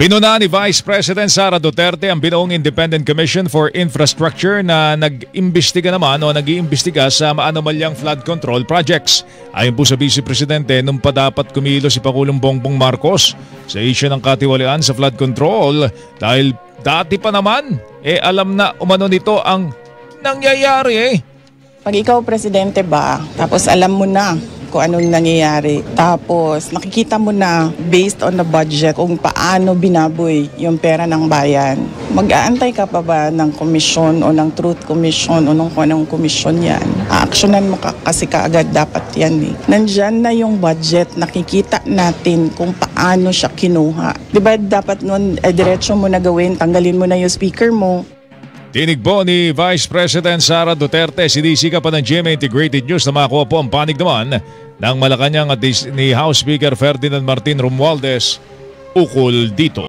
Pinuna ni Vice President Sara Duterte ang binuong Independent Commission for Infrastructure na nag-imbestiga naman o nag-iimbestiga sa maanomalyang flood control projects. Ayon po sa Vice Presidente, nung pa dapat kumilos si Pangulong Bongbong Marcos sa issue ng katiwalian sa flood control dahil dati pa naman alam na umano nito ang nangyayari. Pag ikaw presidente ba, tapos alam mo na kung anong nangyayari. Tapos nakikita mo na based on the budget kung paano binaboy yung pera ng bayan. Mag-aantay ka pa ba ng komisyon o ng Truth Commission o ng anong komisyon yan? Aaksyonan mo kasi kaagad dapat yan eh. Nandyan na yung budget, nakikita natin kung paano siya kinuha. Diba dapat nun, diretso mo na gawin, tanggalin mo na yung speaker mo. Tinigbo ni Vice President Sara Duterte, sinisika pa ng GMA Integrated News na makakuha po ang panig naman ng Malacanang at ni House Speaker Ferdinand Martin Romualdez ukol dito.